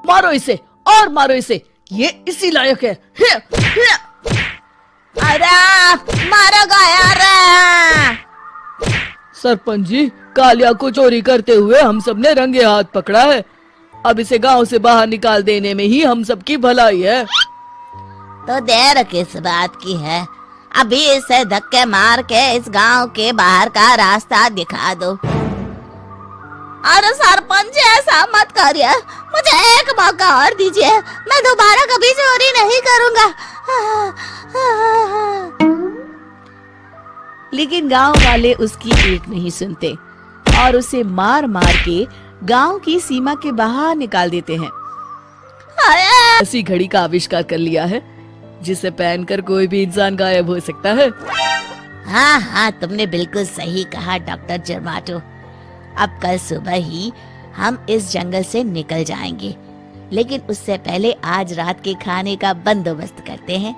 मारो इसे और मारो इसे, ये इसी लायक है। अरे मारो गया रे। सरपंच जी, कालिया को चोरी करते हुए हम सब ने रंगे हाथ पकड़ा है। अब इसे गांव से बाहर निकाल देने में ही हम सबकी भलाई है। तो देर किस बात की है, अभी इसे धक्के मार के इस गांव के बाहर का रास्ता दिखा दो। अरे सरपंच जी, ऐसा मत करिए, मुझे एक मौका और दीजिए, मैं दोबारा कभी चोरी नहीं करूंगा। लेकिन गांव वाले उसकी एक नहीं सुनते और उसे मार मार के गांव की सीमा के बाहर निकाल देते हैं। ऐसी घड़ी का आविष्कार कर लिया है जिसे पहनकर कोई भी इंसान गायब हो सकता है। हाँ हाँ, तुमने बिल्कुल सही कहा डॉक्टर जर्माटो। अब कल सुबह ही हम इस जंगल से निकल जाएंगे, लेकिन उससे पहले आज रात के खाने का बंदोबस्त करते हैं।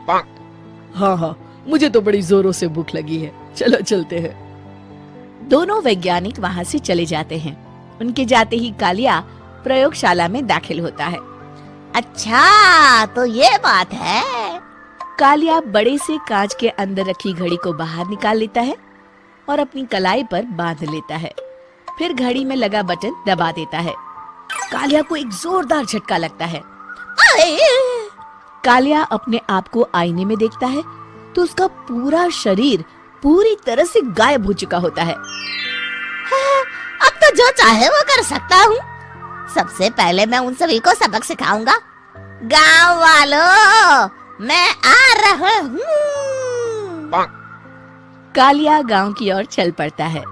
हाँ हाँ, मुझे तो बड़ी जोरों से भूख लगी है, चलो चलते हैं। दोनों वैज्ञानिक वहां से चले जाते हैं। उनके जाते ही कालिया प्रयोगशाला में दाखिल होता है। अच्छा, तो ये बात है। कालिया बड़े से कांच के अंदर रखी घड़ी को बाहर निकाल लेता है और अपनी कलाई पर बांध लेता है। फिर घड़ी में लगा बटन दबा देता है। कालिया को एक जोरदार झटका लगता है। कालिया अपने आप को आईने में देखता है तो उसका पूरा शरीर पूरी तरह से गायब हो चुका होता है। अब तो जो चाहे वो कर सकता हूँ। सबसे पहले मैं उन सभी को सबक सिखाऊंगा। गांव वालों, मैं आ रहा हूँ। कालिया गांव की ओर चल पड़ता है।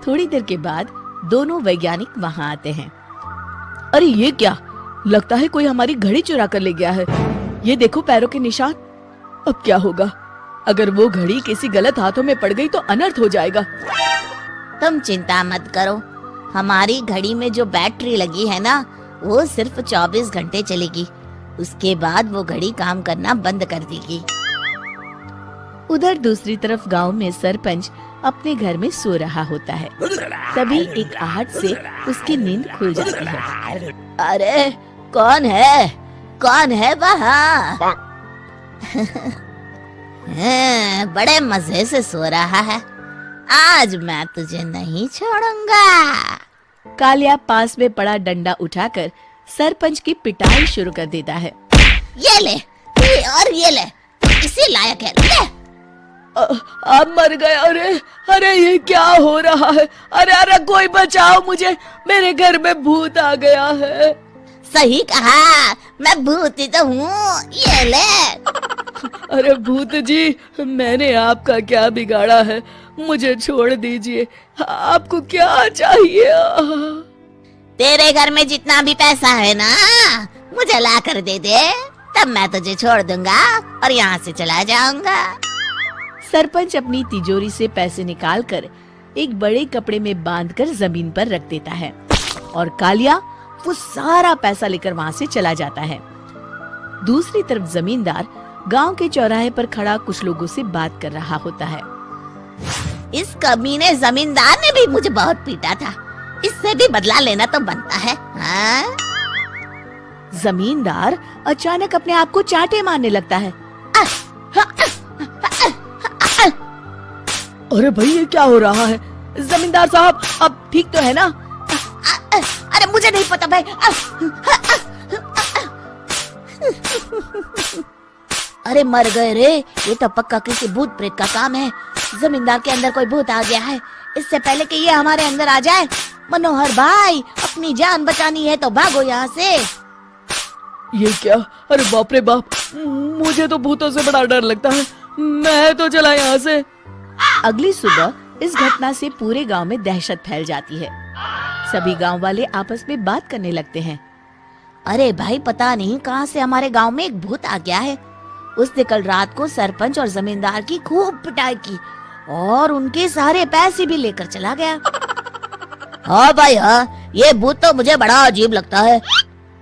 थोड़ी देर के बाद दोनों वैज्ञानिक वहां आते हैं। अरे ये क्या, लगता है कोई हमारी घड़ी चुरा कर ले गया है। ये देखो पैरों के निशान। अब क्या होगा, अगर वो घड़ी किसी गलत हाथों में पड़ गई तो अनर्थ हो जाएगा। तुम चिंता मत करो, हमारी घड़ी में जो बैटरी लगी है ना, वो सिर्फ 24 घंटे चलेगी। उसके बाद वो घड़ी काम करना बंद कर देगी। उधर दूसरी तरफ गांव में सरपंच अपने घर में सो रहा होता है। तभी एक आहट से उसकी नींद खुल जाती है। अरे कौन है, कौन है वहाँ? बड़े मजे से सो रहा है। आज मैं तुझे नहीं छोड़ूंगा। कालिया पास में पड़ा डंडा उठाकर सरपंच की पिटाई शुरू कर देता है। ये ले, और ये ले, इसी लायक है, ले। आप मर गए। अरे अरे ये क्या हो रहा है? अरे अरे कोई बचाओ मुझे, मेरे घर में भूत आ गया है। सही कहा, मैं भूत ही तो हूँ, ये ले। अरे भूत जी, मैंने आपका क्या बिगाड़ा है? मुझे छोड़ दीजिए, आपको क्या चाहिए? तेरे घर में जितना भी पैसा है ना, मुझे ला कर दे दे, तब मैं तुझे छोड़ दूंगा और यहाँ से चला जाऊंगा। सरपंच अपनी तिजोरी से पैसे निकालकर एक बड़े कपड़े में बांधकर जमीन पर रख देता है और कालिया वो सारा पैसा लेकर वहाँ से चला जाता है। दूसरी तरफ जमींदार गांव के चौराहे पर खड़ा कुछ लोगों से बात कर रहा होता है। इस कमीने जमींदार ने भी मुझे बहुत पीटा था, इससे भी बदला लेना तो बनता है। हाँ? जमींदार अचानक अपने आप को चांटे मारने लगता है। अरे भाई ये क्या हो रहा है? जमींदार साहब, अब ठीक तो है ना? अरे मुझे नहीं पता भाई। अरे मर गए रे, ये तो पक्का किसी भूत प्रेत का काम है। जमींदार के अंदर कोई भूत आ गया है। इससे पहले कि ये हमारे अंदर आ जाए, मनोहर भाई, अपनी जान बचानी है तो भागो यहाँ से। ये क्या? अरे बाप रे बाप, मुझे तो भूतों से बड़ा डर लगता है। मैं तो चला यहाँ से। अगली सुबह इस घटना से पूरे गांव में दहशत फैल जाती है। सभी गांव वाले आपस में बात करने लगते हैं। अरे भाई, पता नहीं कहाँ से हमारे गांव में एक भूत आ गया है। उसने कल रात को सरपंच और जमींदार की खूब पिटाई की और उनके सारे पैसे भी लेकर चला गया। हाँ भाई हाँ, ये भूत तो मुझे बड़ा अजीब लगता है।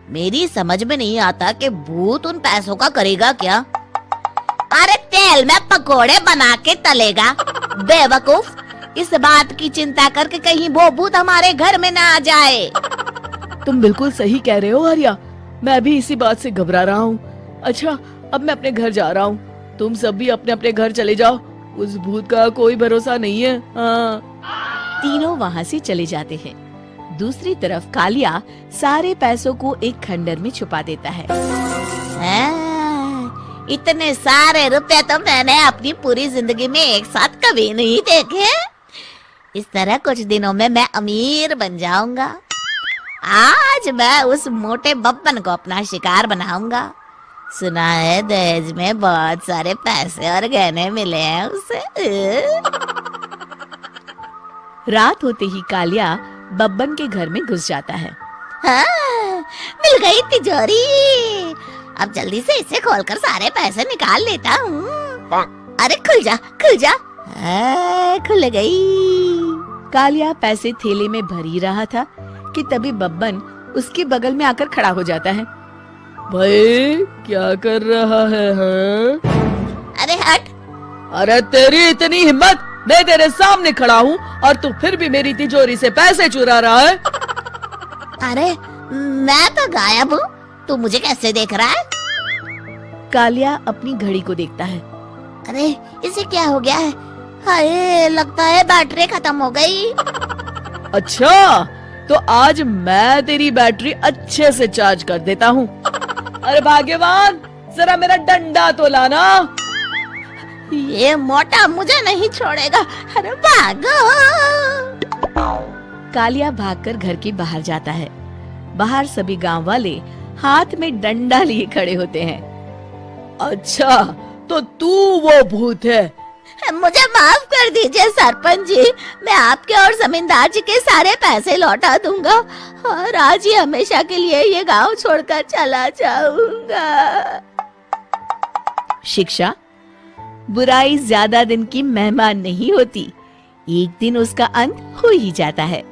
मेरी समझ में नहीं आता कि भूत उन पैसों का करेगा क्या। अरे तेल में पकोड़े बना के तलेगा, बेवकूफ। इस बात की चिंता करके कहीं वो भूत हमारे घर में ना आ जाए। तुम बिल्कुल सही कह रहे हो आर्या। मैं भी इसी बात से घबरा रहा हूँ। अच्छा, अब मैं अपने घर जा रहा हूँ। तुम सब भी अपने अपने घर चले जाओ। उस भूत का कोई भरोसा नहीं है। हाँ। तीनों वहाँ से चले जाते हैं। दूसरी तरफ कालिया सारे पैसों को एक खंडर में छुपा देता है। इतने सारे रुपए तो मैंने अपनी पूरी जिंदगी में एक साथ कभी नहीं देखे। इस तरह कुछ दिनों में मैं अमीर बन जाऊंगा। आज मैं उस मोटे बब्बन को अपना शिकार बनाऊंगा। सुना है दहेज में बहुत सारे पैसे और गहने मिले हैं उसे। रात होते ही कालिया बब्बन के घर में घुस जाता है। हाँ, मिल गई तिजोरी। अब जल्दी से इसे खोलकर सारे पैसे निकाल लेता हूँ। अरे खुल जा, खुल जा। खुल गई। कालिया पैसे थैले में भर ही रहा था कि तभी बब्बन उसके बगल में आकर खड़ा हो जाता है। भाई क्या कर रहा है? हाँ? अरे हट। अरे तेरी इतनी हिम्मत! मैं तेरे सामने खड़ा हूँ और तू फिर भी मेरी तिजोरी से पैसे चुरा रहा है। अरे मैं तो गायब हूँ, तू मुझे कैसे देख रहा है? कालिया अपनी घड़ी को देखता है। अरे इसे क्या हो गया है? हाय, लगता है बैटरी खत्म हो गई। अच्छा, तो आज मैं तेरी बैटरी अच्छे से चार्ज कर देता हूँ। अरे भाग्यवान, जरा मेरा डंडा तो लाना। ये मोटा मुझे नहीं छोड़ेगा। अरे भागो। कालिया भागकर घर के बाहर जाता है। बाहर सभी गांव वाले हाथ में डंडा लिए खड़े होते हैं। अच्छा, तो तू वो भूत है? मुझे माफ कर दीजिए सरपंच जी, मैं आपके और जमींदार जी के सारे पैसे लौटा दूंगा और आज ही हमेशा के लिए ये गांव छोड़कर चला जाऊंगा। शिक्षा, बुराई ज्यादा दिन की मेहमान नहीं होती, एक दिन उसका अंत हो ही जाता है।